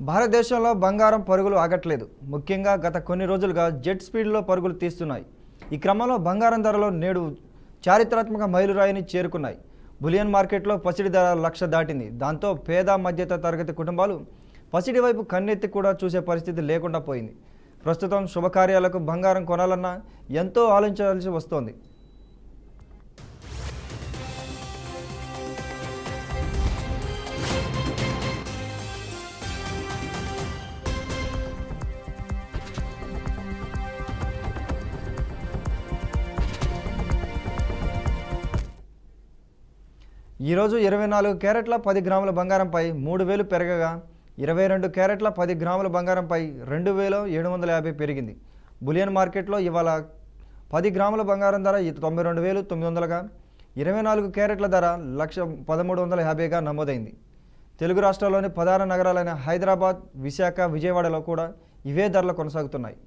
భారతదేశంలో బంగారం పరుగులు ఆగట్లేదు. ముఖ్యంగా గత కొన్ని రోజులుగా జెట్ స్పీడ్లో పరుగులు తీస్తున్నాయి. ఈ క్రమంలో బంగారం ధరలు నేడు చారిత్రాత్మక మైలురాయిని చేరుకున్నాయి. బులియన్ మార్కెట్లో పసిడి ధర 1,00,000 దాటింది. దాంతో పేద మధ్యత తరగతి కుటుంబాలు పసిడి వైపు కన్నెత్తి కూడా చూసే పరిస్థితి లేకుండా పోయింది. ప్రస్తుతం శుభకార్యాలకు బంగారం కొనాలన్నా ఎంతో ఆలోచించాల్సి వస్తోంది. ఈరోజు 24 క్యారెట్ల 10 గ్రాముల బంగారంపై 3,000 పెరగగా 22 క్యారెట్ల 10 గ్రాముల బంగారంపై 2,750 పెరిగింది. బులియన్ మార్కెట్లో ఇవాళ 10 గ్రాముల బంగారం ధర 92,900గా, 24 క్యారెట్ల ధర 1,13,50గా నమోదైంది. తెలుగు రాష్ట్రాల్లోని ప్రధాన నగరాలైన హైదరాబాద్, విశాఖ, విజయవాడలో కూడా ఇవే ధరలు కొనసాగుతున్నాయి.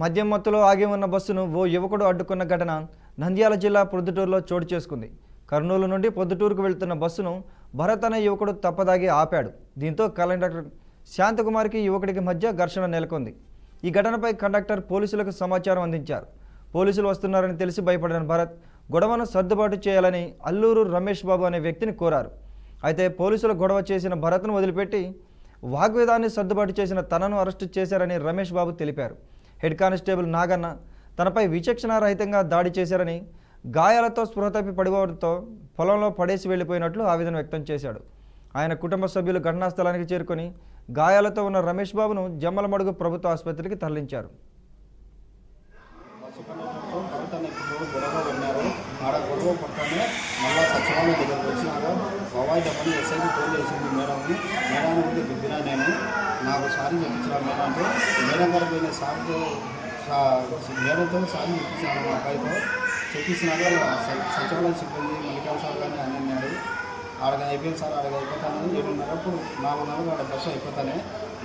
మద్యం మత్తులో ఆగి ఉన్న బస్సును ఓ యువకుడు అడ్డుకున్న ఘటన నంద్యాల జిల్లా ప్రొద్దుటూరులో చోటు చేసుకుంది. కర్నూలు నుండి ప్రొద్దుటూరుకు వెళ్తున్న బస్సును భరత్ అనే యువకుడు తప్పదాగి ఆపాడు. దీంతో కండక్టర్ శాంతకుమార్కి యువకుడికి మధ్య ఘర్షణ నెలకొంది. ఈ ఘటనపై కండక్టర్ పోలీసులకు సమాచారం అందించారు. పోలీసులు వస్తున్నారని తెలిసి భయపడిన భరత్ గొడవను సర్దుబాటు చేయాలని అల్లూరు రమేష్ బాబు అనే వ్యక్తిని కోరారు. అయితే పోలీసులు గొడవ చేసిన భరత్ను వదిలిపెట్టి వాగ్వేదాన్ని సర్దుబాటు చేసిన తనను అరెస్టు చేశారని రమేష్ బాబు తెలిపారు. హెడ్ కానిస్టేబుల్ నాగన్న తనపై విచక్షణారహితంగా దాడి చేశారని, గాయాలతో స్పృహ తప్పి పడిపోవడంతో పొలంలో పడేసి వెళ్లిపోయినట్లు ఆవేదన వ్యక్తం చేశాడు. ఆయన కుటుంబ సభ్యులు ఘటనా స్థలానికి చేరుకొని గాయాలతో ఉన్న రమేష్ బాబును జమ్మలమడుగు ప్రభుత్వ ఆసుపత్రికి తరలించారు. నాకు సారీ చెప్పించిన మేడం అంటే మేడం గారు పోయిన సార్తో మేడంతో సారీ చెప్పించాను. మా అబ్బాయితో చెప్పించినాక సచివాలయం సిబ్బంది మల్లికార్జున సార్ కానీ అని అన్నాడు. ఆడగా అయిపోయింది సార్, ఆడగా అయిపోతాను 7:30 4:30 ఆడ బస్సు అయిపోతానే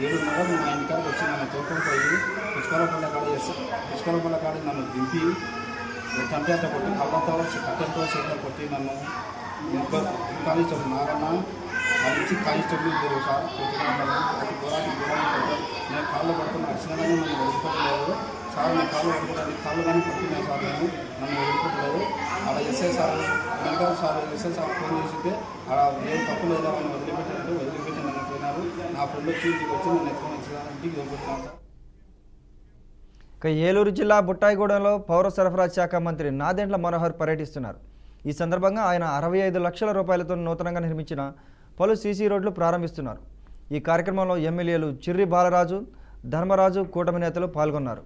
7:30 మా ఇంటికాడికి వచ్చి నన్ను తోటం పోయి పుష్కరపల్ల కాడ నన్ను దింపి కంటెంట కొట్టి కళ్ళతో కట్టెలతో చేతిలో కొట్టి నన్ను కానిస్టేబుల్ నాగన్న మంచి కానిస్టేబుల్ ఇద్దరు సార్ అతి దూరానికి నేను కాళ్ళు పడుతున్న అక్షరంగానే నన్ను వదిలిపెట్టలేదు సార్. నేను కాళ్ళు పడుకోవడానికి కాళ్ళు కానీ పడుతున్నాను సార్, నేను నన్ను వదిలిపెట్టలేదు. అలా SI sir Venkata sir SI sir phone చేసింటే అలా ఏం తప్పు లేదా అని వదిలిపెట్టి నన్ను పోయినారు. నా ఫ్రెండ్ వచ్చి ఇంటికి వచ్చి నన్ను ఎక్స్ప్లెయిన్ ఇచ్చిన ఇంటికి వెళ్ళిపోతున్నాను సార్. ఏలూరు జిల్లా బుట్టాయిగూడెంలో పౌర సరఫరా శాఖ మంత్రి నాదెండ్ల మనోహర్ పర్యటిస్తున్నారు. ఈ సందర్భంగా ఆయన 65 లక్షల రూపాయలతో నూతనంగా నిర్మించిన పలు సీసీ రోడ్లు ప్రారంభిస్తున్నారు. ఈ కార్యక్రమంలో ఎమ్మెల్యేలు చిర్రి బాలరాజు, ధర్మరాజు, కూటమి నేతలు పాల్గొన్నారు.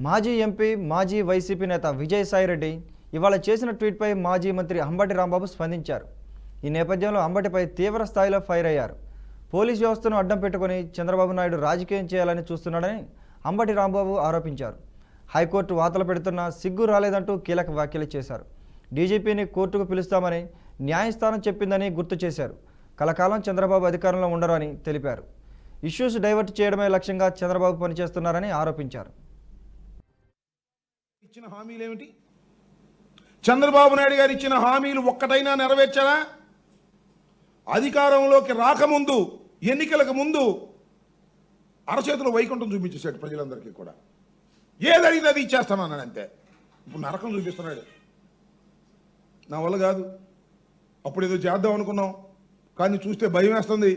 మాజీ ఎంపీ, మాజీ వైసీపీ నేత విజయసాయిరెడ్డి ఇవాళ చేసిన ట్వీట్పై మాజీ మంత్రి అంబటి రాంబాబు స్పందించారు. ఈ నేపథ్యంలో అంబటిపై తీవ్ర స్థాయిలో ఫైర్ అయ్యారు. పోలీస్ వ్యవస్థను అడ్డం పెట్టుకుని చంద్రబాబు నాయుడు రాజకీయం చేయాలని చూస్తున్నాడని అంబటి రాంబాబు ఆరోపించారు. హైకోర్టు వాతలు పెడుతున్నా సిగ్గు రాలేదంటూ కీలక వ్యాఖ్యలు చేశారు. డీజీపీని కోర్టుకు పిలుస్తామని న్యాయస్థానం చెప్పిందని గుర్తు చేశారు. కలకాలం చంద్రబాబు అధికారంలో ఉండరు అని తెలిపారు. ఇష్యూస్ డైవర్ట్ చేయడమే లక్ష్యంగా చంద్రబాబు పనిచేస్తున్నారని ఆరోపించారు. ఇచ్చిన హామీలు ఏమిటి? చంద్రబాబు నాయుడు గారు ఇచ్చిన హామీలు ఒక్కటైనా నెరవేర్చారా? అధికారంలోకి రాకముందు, ఎన్నికలకు ముందు అరచేతులు వైకుంఠం చూపించేశాడు ప్రజలందరికీ కూడా. ఏది అడిగితే అది ఇచ్చేస్తానన్నాడు అంతే. ఇప్పుడు నరకం చూపిస్తున్నాడు. నా వల్ల కాదు, అప్పుడు ఏదో చేద్దాం అనుకున్నాం కానీ చూస్తే భయం వేస్తుంది,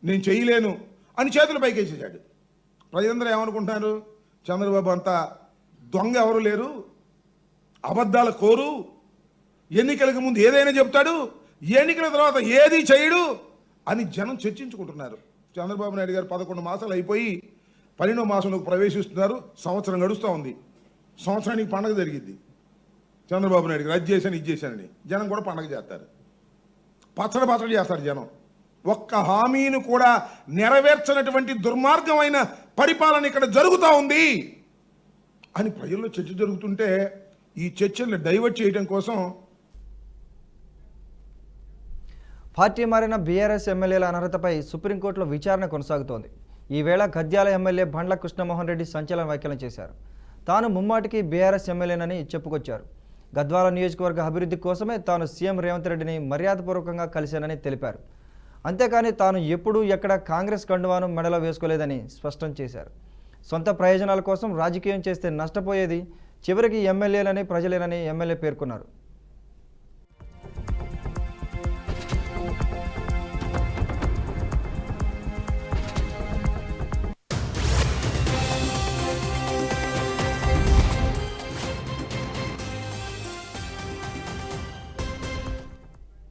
నేను చేయలేను అని చేతులు పైకేసేసాడు. ప్రజలందరూ ఏమనుకుంటున్నారు? చంద్రబాబు అంతా దొంగ ఎవరు లేరు, అబద్ధాల కోరు, ఎన్నికలకు ముందు ఏదైనా చెప్తాడు, ఎన్నికల తర్వాత ఏది చేయడు అని జనం చర్చించుకుంటున్నారు. చంద్రబాబు నాయుడు గారు 11 మాసాలు అయిపోయి 12వ మాసంలోకి ప్రవేశిస్తున్నారు. సంవత్సరం గడుస్తూ ఉంది. సంవత్సరానికి పండగ జరిగిద్ది. చంద్రబాబు నాయుడు గారు అది చేశాను ఇది చేశానని జనం కూడా పండగ చేస్తారు. పచ్చడి చేస్తారు జనం. ఒక్క హామీని కూడా నెరవేర్చనటువంటి దుర్మార్గమైన పరిపాలన ఇక్కడ జరుగుతూ ఉంది అని ప్రజల్లో చర్చ జరుగుతుంటే, ఈ చర్చల్ని డైవర్ట్ చేయడం కోసం పార్టీ మారిన బీఆర్ఎస్ ఎమ్మెల్యేల అనర్హతపై సుప్రీంకోర్టులో విచారణ కొనసాగుతోంది. ఈవేళ గద్యాల ఎమ్మెల్యే బండ్ల కృష్ణమోహన్ రెడ్డి సంచలన వ్యాఖ్యలు చేశారు. తాను ముమ్మాటికి బీఆర్ఎస్ ఎమ్మెల్యేనని చెప్పుకొచ్చారు. గద్వాల నియోజకవర్గ అభివృద్ధి కోసమే తాను సీఎం రేవంత్ రెడ్డిని మర్యాదపూర్వకంగా కలిశానని తెలిపారు. అంతేకాని తాను ఎప్పుడూ ఎక్కడ కాంగ్రెస్ కండువాను మెడలో వేసుకోలేదని స్పష్టం చేశారు. సొంత ప్రయోజనాల కోసం రాజకీయం చేస్తే నష్టపోయేది చివరికి ఎమ్మెల్యేలని ప్రజలేనని ఎమ్మెల్యే పేర్కొన్నారు.